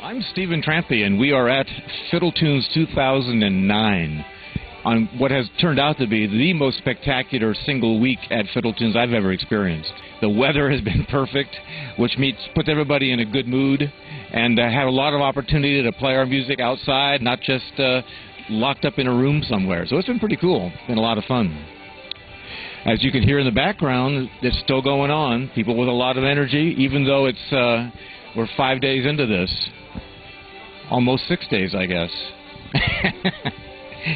I'm Steve Trampe, and we are at Fiddle Tunes 2009 on what has turned out to be the most spectacular single week at Fiddle Tunes I've ever experienced. The weather has been perfect, which puts everybody in a good mood, and had a lot of opportunity to play our music outside, not just locked up in a room somewhere. So it's been pretty cool. It's been a lot of fun. As you can hear in the background, it's still going on. People with a lot of energy, even though it's we're 5 days into this. Almost 6 days, I guess.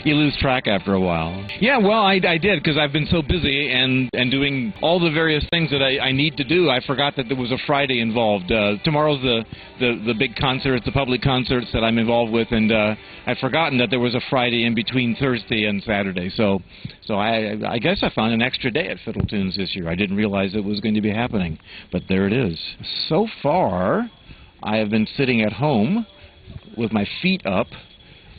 You lose track after a while. Yeah, well, I did, because I've been so busy and doing all the various things that I need to do. I forgot that there was a Friday involved. Tomorrow's the big concerts, the public concerts that I'm involved with, and I'd forgotten that there was a Friday in between Thursday and Saturday. So I guess I found an extra day at Fiddle Tunes this year. I didn't realize it was going to be happening, but there it is. So far, I have been sitting at home with my feet up,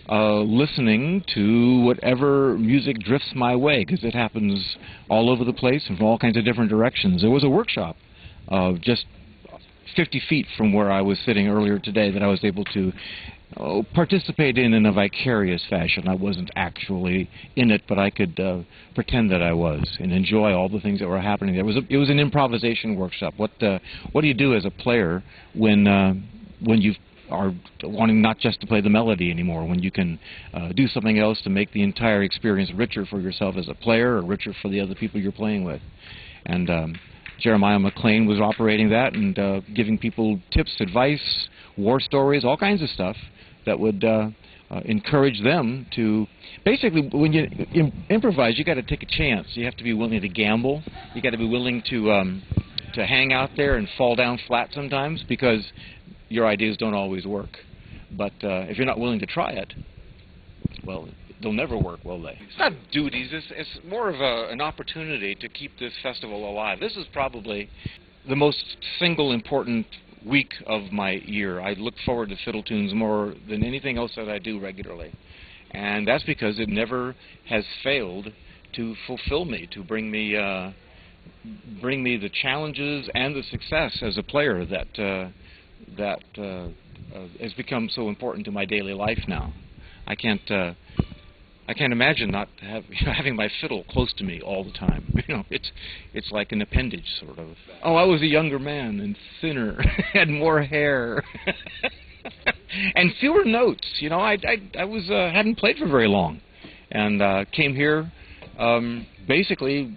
listening to whatever music drifts my way, because it happens all over the place and from all kinds of different directions. There was a workshop just 50 feet from where I was sitting earlier today that I was able to participate in a vicarious fashion. I wasn't actually in it, but I could pretend that I was and enjoy all the things that were happening there. It was an improvisation workshop. What do you do as a player when you are wanting not just to play the melody anymore, when you can do something else to make the entire experience richer for yourself as a player or richer for the other people you're playing with? And Jeremiah McLean was operating that and giving people tips, advice, war stories, all kinds of stuff that would encourage them to... Basically, when you improvise, you got to take a chance. You have to be willing to gamble. You got to be willing to hang out there and fall down flat sometimes, because your ideas don't always work. But if you're not willing to try it, well, they'll never work, will they? It's not duties. It's more of an opportunity to keep this festival alive. This is probably the most single important week of my year. I look forward to Fiddle Tunes more than anything else that I do regularly. And that's because it never has failed to fulfill me, to bring me the challenges and the success as a player that has become so important to my daily life now. I can't imagine not having my fiddle close to me all the time. You know, it's like an appendage, sort of. Oh, I was a younger man and thinner, had more hair, and fewer notes. You know, I hadn't played for very long, and came here basically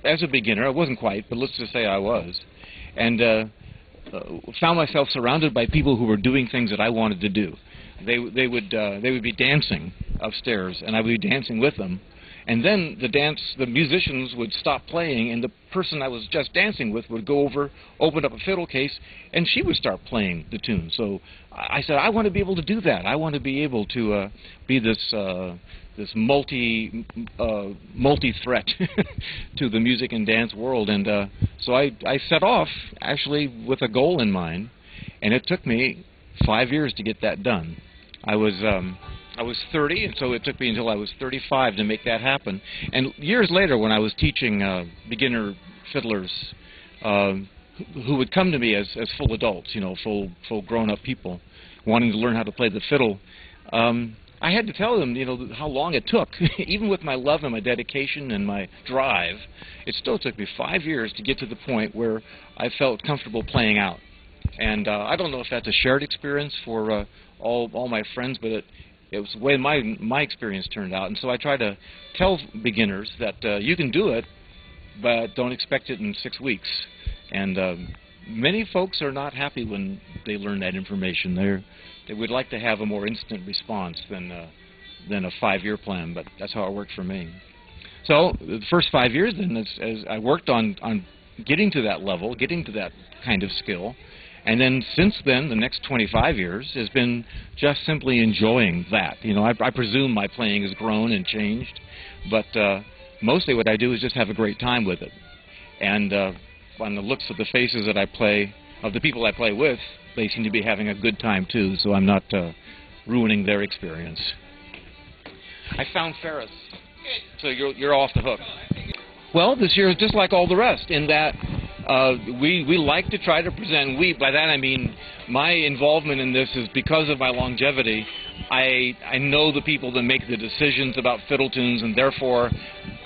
as a beginner. I wasn't quite, but let's just say I was, and found myself surrounded by people who were doing things that I wanted to do. They would be dancing upstairs, and I would be dancing with them. And then the musicians would stop playing, and the person I was just dancing with would go over, open up a fiddle case, and she would start playing the tune. So I said, I want to be able to do that. I want to be able to be this multi-threat to the music and dance world. And so I set off actually with a goal in mind, and it took me 5 years to get that done. I was 30, and so it took me until I was 35 to make that happen. And years later, when I was teaching beginner fiddlers who would come to me as full adults, you know, full grown-up people wanting to learn how to play the fiddle, I had to tell them, you know, how long it took. Even with my love and my dedication and my drive, it still took me 5 years to get to the point where I felt comfortable playing out. And I don't know if that's a shared experience for all my friends, but it was the way my experience turned out. And so I try to tell beginners that you can do it, but don't expect it in 6 weeks. And many folks are not happy when they learn that information. They would like to have a more instant response than a 5-year plan, but that's how it worked for me. So the first 5 years, then, as I worked on getting to that level, getting to that kind of skill. And then since then, the next 25 years has been just simply enjoying that. You know, I presume my playing has grown and changed, but mostly what I do is just have a great time with it. And on the looks of the faces that I play, of the people I play with, they seem to be having a good time too, so I'm not ruining their experience. I found Ferris, so you're off the hook. Well, this year is just like all the rest in that we like to try to present. By that I mean my involvement in this is because of my longevity. I know the people that make the decisions about Fiddle Tunes, and therefore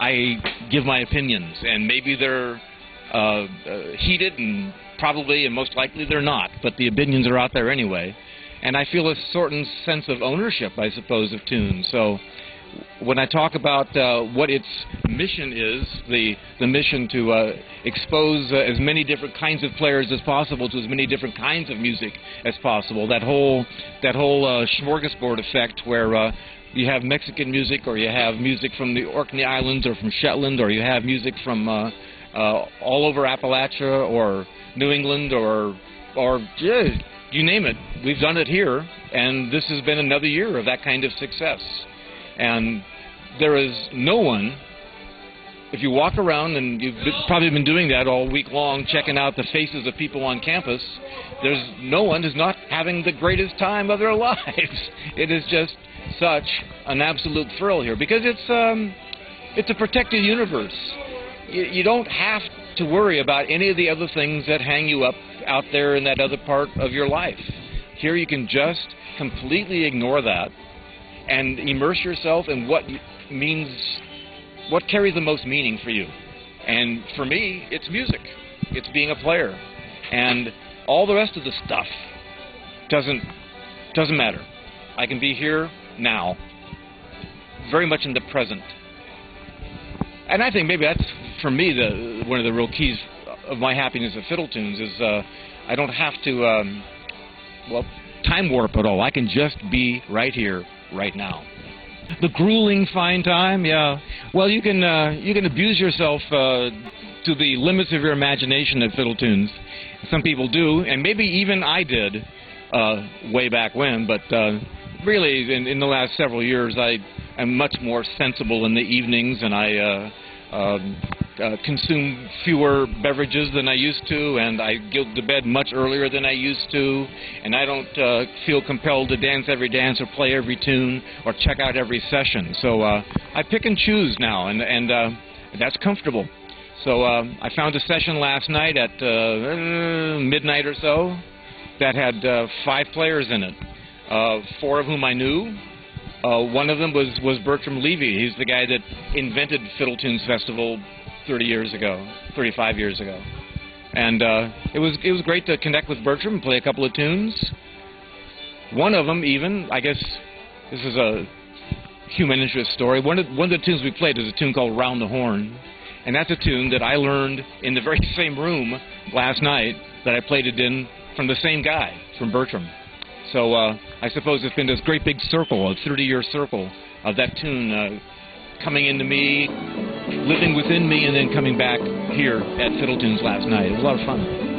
I give my opinions. And maybe they're heated, and probably and most likely they're not, but the opinions are out there anyway. And I feel a certain sense of ownership, I suppose, of tunes. So when I talk about what its mission is, the mission to expose as many different kinds of players as possible to as many different kinds of music as possible, that whole smorgasbord effect where you have Mexican music, or you have music from the Orkney Islands or from Shetland, or you have music from all over Appalachia or New England or yeah, you name it. We've done it here, and this has been another year of that kind of success. And there is no one, if you walk around, and you've probably been doing that all week long, checking out the faces of people on campus, there's no one who's not having the greatest time of their lives. It is just such an absolute thrill here, because it's a protected universe. You don't have to worry about any of the other things that hang you up out there in that other part of your life. Here you can just completely ignore that and immerse yourself in what carries the most meaning for you. And for me, it's music. It's being a player. And all the rest of the stuff doesn't matter. I can be here now, very much in the present. And I think maybe that's, for me, one of the real keys of my happiness at Fiddle Tunes is I don't have to, time warp at all. I can just be right here, right now. The grueling fine time, yeah. Well, you can abuse yourself to the limits of your imagination at Fiddle Tunes. Some people do, and maybe even I did way back when. But really, in the last several years, I'm much more sensible in the evenings, and I consume fewer beverages than I used to, and I go to bed much earlier than I used to, and I don't feel compelled to dance every dance or play every tune or check out every session. So I pick and choose now, and that's comfortable. So I found a session last night at midnight or so that had 5 players in it, 4 of whom I knew. One of them was Bertram Levy. He's the guy that invented Fiddle Tunes Festival 35 years ago. And it was great to connect with Bertram and play a couple of tunes. One of them even, I guess this is a human interest story, one of the tunes we played is a tune called Round the Horn. And that's a tune that I learned in the very same room last night that I played it in from the same guy, from Bertram. So I suppose it's been this great big circle, a 30-year circle of that tune coming into me, living within me, and then coming back here at Fiddle Tunes last night. It was a lot of fun.